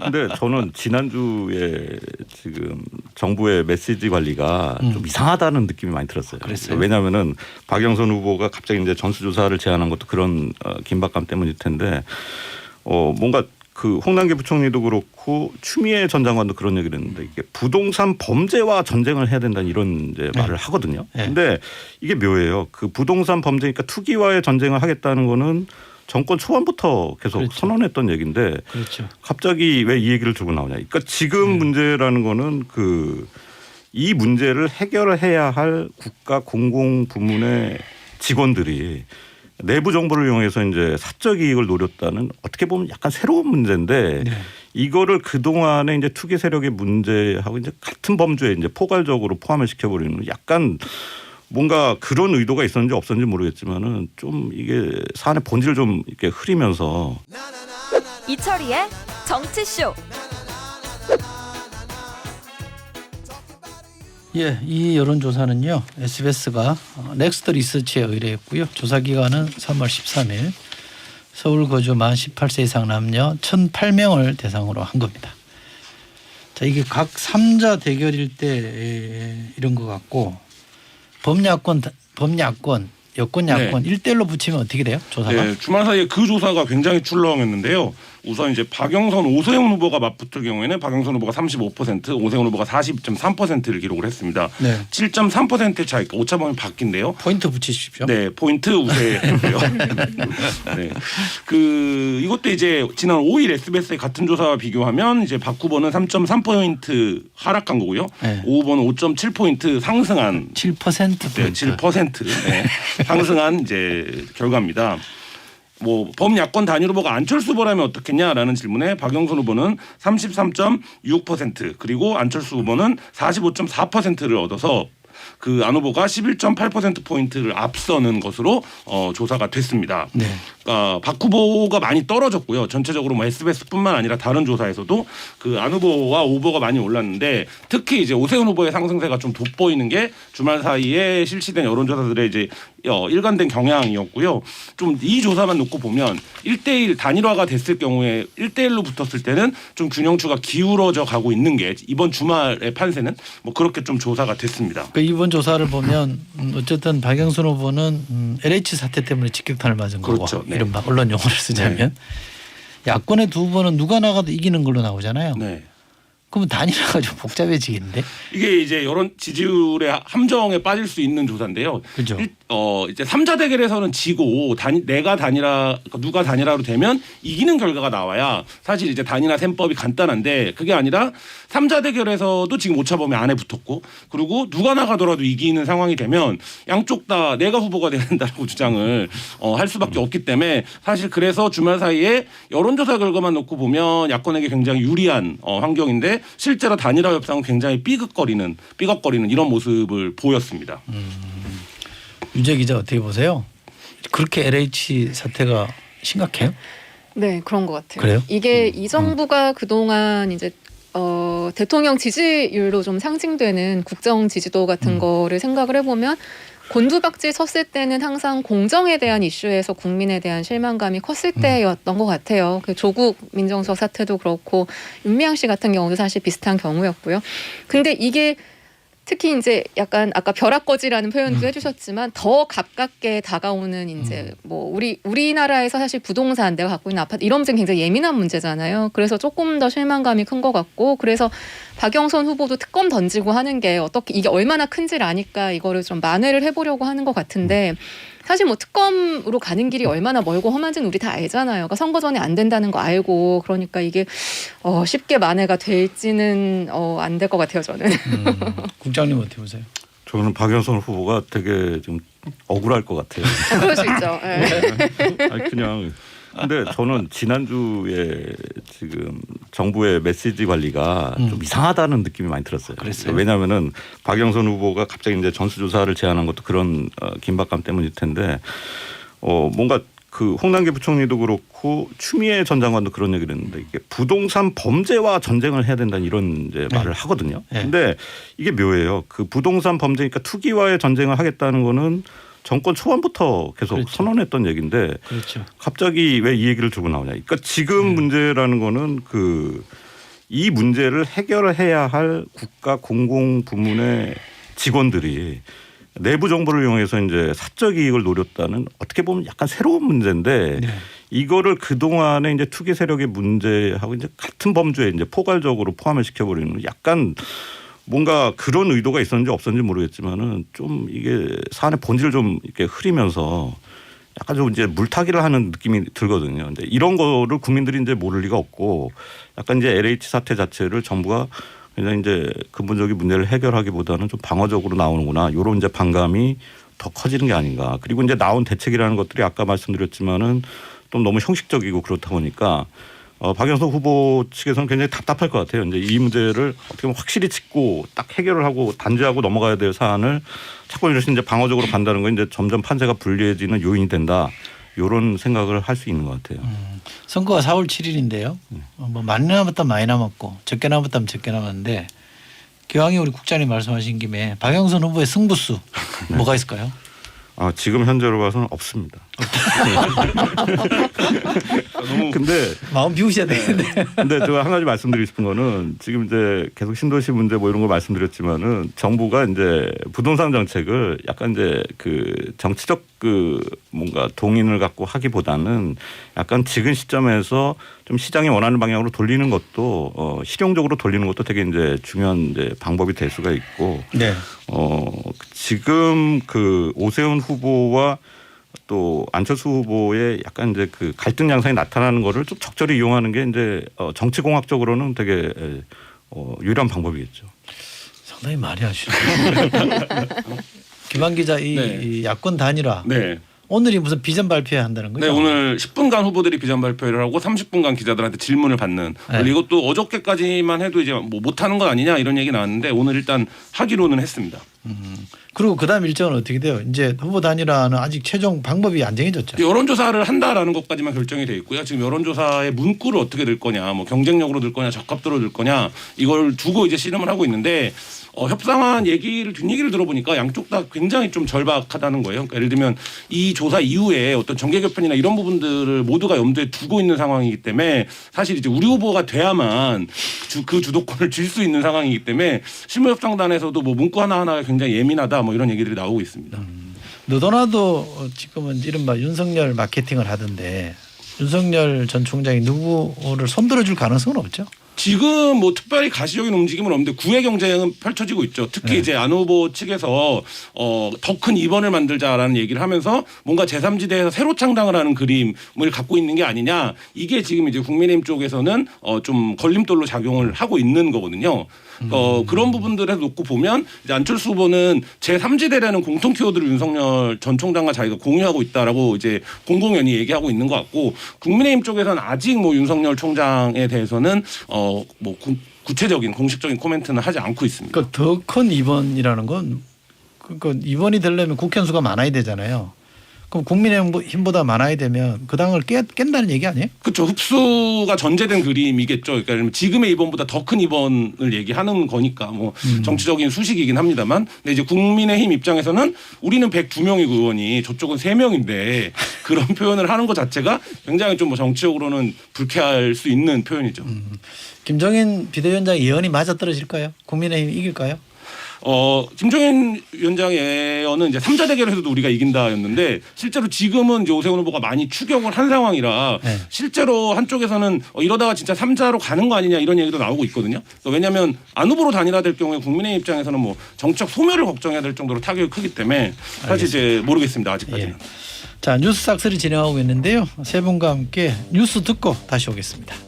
근데 저는 지난주에 지금 정부의 메시지 관리가 좀 이상하다는 느낌이 많이 들었어요. 그랬어요? 왜냐하면은 박영선 후보가 갑자기 이제 전수조사를 제안한 것도 그런 긴박감 때문일 텐데 뭔가 그 홍남기 부총리도 그렇고 추미애 전 장관도 그런 얘기를 했는데 이게 부동산 범죄와 전쟁을 해야 된다는 이런 이제 말을 하거든요. 근데 이게 묘해요. 그 부동산 범죄니까 투기와의 전쟁을 하겠다는 거는 정권 초반부터 계속 그렇죠. 선언했던 얘기인데 그렇죠. 갑자기 왜 이 얘기를 들고 나오냐. 그러니까 지금 문제라는 거는 이 문제를 해결을 해야 할 국가 공공부문의 직원들이 내부 정보를 이용해서 이제 사적 이익을 노렸다는 어떻게 보면 약간 새로운 문제인데 이거를 그동안에 이제 투기 세력의 문제하고 이제 같은 범주에 이제 포괄적으로 포함을 시켜버리는 약간 뭔가 그런 의도가 있었는지 없었는지 모르겠지만은 좀 이게 사안의 본질을 좀 이렇게 흐리면서 이철이의 정치쇼. 예, 이 여론조사는요. SBS가 넥스트 리서치에 의뢰했고요. 조사 기간은 3월 13일. 서울 거주 만 18세 이상 남녀 1,008명을 대상으로 한 겁니다. 자, 이게 각 3자 대결일 때 이런 것 같고 범야권, 여권, 야권 1대1로 붙이면 어떻게 돼요? 조사가? 네, 주말 사이에 그 조사가 굉장히 출렁했는데요. 우선 이제 박영선, 오세훈 후보가 맞붙을 경우에는 박영선 후보가 35%, 오세훈 후보가 40.3%를 기록을 했습니다. 네. 7.3%의 차이, 오차범위 바뀐데요. 포인트 붙이십시오. 네, 포인트 우세했고요. 네, 이것도 이제 지난 5일 SBS의 같은 조사와 비교하면 이제 박 후보는 3.3% 하락한 거고요. 네. 오 후보는 5.7포인트 상승한 7% 네, 7% 네, 상승한 이제 결과입니다. 뭐 범야권 단일 후보가 안철수 후보라면 어떻겠냐라는 질문에 박영선 후보는 33.6% 그리고 안철수 후보는 45.4%를 얻어서 그 안 후보가 11.8% 포인트를 앞서는 것으로 조사가 됐습니다. 네. 박 후보가 많이 떨어졌고요. 전체적으로 뭐 SBS뿐만 아니라 다른 조사에서도 그 안 후보와 오 후보가 많이 올랐는데 특히 이제 오세훈 후보의 상승세가 좀 돋보이는 게 주말 사이에 실시된 여론조사들의 이제 일관된 경향이었고요. 좀 이 조사만 놓고 보면 1대1 단일화가 됐을 경우에 1대1로 붙었을 때는 좀 균형추가 기울어져 가고 있는 게 이번 주말의 판세는 뭐 그렇게 좀 조사가 됐습니다. 이번 조사를 보면 어쨌든 박영선 후보는 LH 사태 때문에 직격탄을 맞은 그렇죠. 거고 네. 이른바 언론 용어를 쓰자면 야권의 두 후보는 누가 나가도 이기는 걸로 나오잖아요. 네. 그러면 단일화가 좀 복잡해지겠는데? 이게 이제 여론 지지율의 함정에 빠질 수 있는 조사인데요. 그죠. 이제 3자 대결에서는 지고 누가 단일화로 되면 이기는 결과가 나와야 사실 이제 단일화 셈법이 간단한데 그게 아니라 3자 대결에서도 지금 오차범위 안에 붙었고 그리고 누가 나가더라도 이기는 상황이 되면 양쪽 다 내가 후보가 돼야 된다고 주장을 할 수밖에 없기 때문에 사실 그래서 주말 사이에 여론조사 결과만 놓고 보면 야권에게 굉장히 유리한 환경인데 실제로 단일화 협상은 굉장히 삐걱거리는 이런 모습을 보였습니다. 유재 기자 어떻게 보세요? 그렇게 LH 사태가 심각해요? 네, 그런 것 같아요. 그래요? 이게 이 정부가 그동안 이제 대통령 지지율로 좀 상징되는 국정 지지도 같은 거를 생각을 해보면 곤두박질 섰을 때는 항상 공정에 대한 이슈에서 국민에 대한 실망감이 컸을 때였던 것 같아요. 그 조국 민정수석 사태도 그렇고 윤미향 씨 같은 경우도 사실 비슷한 경우였고요. 근데 이게 특히 이제 약간 아까 벼락거지라는 표현도 해주셨지만 더 가깝게 다가오는 이제 뭐 우리나라에서 사실 부동산 내가 갖고 있는 아파트 이런 문제는 굉장히 예민한 문제잖아요. 그래서 조금 더 실망감이 큰 것 같고 그래서 박영선 후보도 특검 던지고 하는 게 어떻게 이게 얼마나 큰지를 아니까 이거를 좀 만회를 해보려고 하는 것 같은데 사실 뭐 특검으로 가는 길이 얼마나 멀고 험한지는 우리 다 알잖아요. 그러니까 선거 전에 안 된다는 거 알고 그러니까 이게 쉽게 만회가 될지는 안 될 것 같아요 저는. 국장님 어떻게 보세요? 저는 박영선 후보가 되게 좀 억울할 것 같아요. 그럴 수 있죠. 네. 아니 그냥 근데 저는 지난주에 지금 정부의 메시지 관리가 좀 이상하다는 느낌이 많이 들었어요. 그랬어요? 왜냐하면은 박영선 후보가 갑자기 이제 전수조사를 제안한 것도 그런 긴박감 때문일 텐데 뭔가 그 홍남기 부총리도 그렇고 추미애 전 장관도 그런 얘기를 했는데 이게 부동산 범죄와 전쟁을 해야 된다는 이런 이제 말을 하거든요. 근데 이게 묘해요. 그 부동산 범죄니까 투기와의 전쟁을 하겠다는 거는 정권 초반부터 계속 그렇죠. 선언했던 얘기인데 그렇죠. 갑자기 왜 이 얘기를 들고 나오냐. 그러니까 지금 문제라는 거는 이 문제를 해결을 해야 할 국가 공공 부문의 직원들이 내부 정보를 이용해서 이제 사적 이익을 노렸다는 어떻게 보면 약간 새로운 문제인데 네. 이거를 그 동안에 이제 투기 세력의 문제하고 이제 같은 범주에 이제 포괄적으로 포함을 시켜버리는 약간 뭔가 그런 의도가 있었는지 없었는지 모르겠지만은 좀 이게 사안의 본질을 좀 이렇게 흐리면서 약간 좀 이제 물타기를 하는 느낌이 들거든요. 근데 이런 거를 국민들이 이제 모를 리가 없고 약간 이제 LH 사태 자체를 정부가 굉장히 이제 근본적인 문제를 해결하기보다는 좀 방어적으로 나오는구나. 이런 이제 반감이 더 커지는 게 아닌가. 그리고 이제 나온 대책이라는 것들이 아까 말씀드렸지만은 좀 너무 형식적이고 그렇다 보니까 박영선 후보 측에서는 굉장히 답답할 것 같아요. 이제 이 문제를 어떻게 보면 확실히 짚고 딱 해결을 하고 단죄하고 넘어가야 될 사안을 자꾸 이렇게 이제 방어적으로 간다는 건 이제 점점 판세가 불리해지는 요인이 된다. 이런 생각을 할 수 있는 것 같아요. 선거가 4월 7일인데요. 뭐 많이 남았다면 많이 남았고 적게 남았다면 적게 남았는데 기왕에 우리 국장님 말씀하신 김에 박영선 후보의 승부수 뭐가 있을까요? 지금 현재로 봐서는 없습니다. 근데 마음 비우셔야 되겠네. 근데 제가 한 가지 말씀드리고 싶은 거는 지금 이제 계속 신도시 문제 뭐 이런 거 말씀드렸지만은 정부가 이제 부동산 정책을 약간 이제 그 정치적 그 뭔가 동인을 갖고 하기보다는 약간 지금 시점에서 좀 시장이 원하는 방향으로 돌리는 것도 실용적으로 돌리는 것도 되게 이제 중요한 이제 방법이 될 수가 있고 네. 지금 그 오세훈 후보와 또 안철수 후보의 약간 이제 그 갈등 양상이 나타나는 거를 좀 적절히 이용하는 게 이제 정치공학적으로는 되게 유리한 방법이겠죠. 상당히 많이 하시네요. 김한 기자 이 야권 단일화. 네. 오늘이 무슨 비전 발표해야 한다는 거죠? 네, 오늘 10분간 후보들이 비전 발표를 하고 30분간 기자들한테 질문을 받는. 네. 이것도 어저께까지만 해도 이제 뭐 못하는 건 아니냐 이런 얘기 나왔는데 오늘 일단 하기로는 했습니다. 그리고 그다음 일정은 어떻게 돼요? 이제 후보 단일화는 아직 최종 방법이 안 정해졌죠. 여론조사를 한다라는 것까지만 결정이 돼 있고요. 지금 여론조사의 문구를 어떻게 낼 거냐, 뭐 경쟁력으로 낼 거냐, 적합도로 낼 거냐 이걸 두고 이제 씨름을 하고 있는데 협상한 얘기를 뒷얘기를 들어보니까 양쪽 다 굉장히 좀 절박하다는 거예요. 그러니까 예를 들면 이 조사 이후에 어떤 정계 개편이나 이런 부분들을 모두가 염두에 두고 있는 상황이기 때문에 사실 이제 우리 후보가 돼야만 그 주도권을 쥘 수 있는 상황이기 때문에 실무협상단에서도 뭐 문구 하나하나가 굉장히 예민하다 뭐 이런 얘기들이 나오고 있습니다. 너도나도 지금은 이른바 윤석열 마케팅을 하던데 윤석열 전 총장이 누구를 손들어줄 가능성은 없죠? 지금 뭐 특별히 가시적인 움직임은 없는데 구애 경쟁은 펼쳐지고 있죠. 특히 네. 이제 안 후보 측에서 더 큰 2번을 만들자라는 얘기를 하면서 뭔가 제3지대에서 새로 창당을 하는 그림을 갖고 있는 게 아니냐. 이게 지금 이제 국민의힘 쪽에서는 좀 걸림돌로 작용을 하고 있는 거거든요. 그런 부분들에서 놓고 보면 이제 안철수 후보는 제3지대라는 공통 키워드를 윤석열 전 총장과 자기가 공유하고 있다라고 이제 공공연히 얘기하고 있는 것 같고 국민의힘 쪽에서는 아직 뭐 윤석열 총장에 대해서는 뭐 구체적인 공식적인 코멘트는 하지 않고 있습니다. 그러니까 더 큰 2번이라는 건 그러니까 2번이 되려면 국회의원 수가 많아야 되잖아요. 그럼 국민의힘보다 많아야 되면 그 당을 깬다는 얘기 아니에요? 그렇죠. 흡수가 전제된 그림이겠죠. 그러니까 지금의 2번보다 더 큰 2번을 얘기하는 거니까 뭐 정치적인 수식이긴 합니다만. 근데 이제 국민의힘 입장에서는 우리는 102명이고 의원이 저쪽은 3명인데 그런 표현을 하는 것 자체가 굉장히 좀 뭐 정치적으로는 불쾌할 수 있는 표현이죠. 김종인 비대위원장 예언이 맞아떨어질까요? 국민의힘이 이길까요? 김종인 위원장의 예언은 이제 3자 대결에서도 우리가 이긴다였는데 실제로 지금은 이제 오세훈 후보가 많이 추격을 한 상황이라 네. 실제로 한쪽에서는 이러다가 진짜 3자로 가는 거 아니냐 이런 얘기도 나오고 있거든요. 왜냐하면 안 후보로 단일화될 경우에 국민의힘 입장에서는 뭐 정치적 소멸을 걱정해야 될 정도로 타격이 크기 때문에 사실 이제 모르겠습니다. 아직까지는. 자, 뉴스 싹쓸이 진행하고 있는데요. 세 분과 함께 뉴스 듣고 다시 오겠습니다.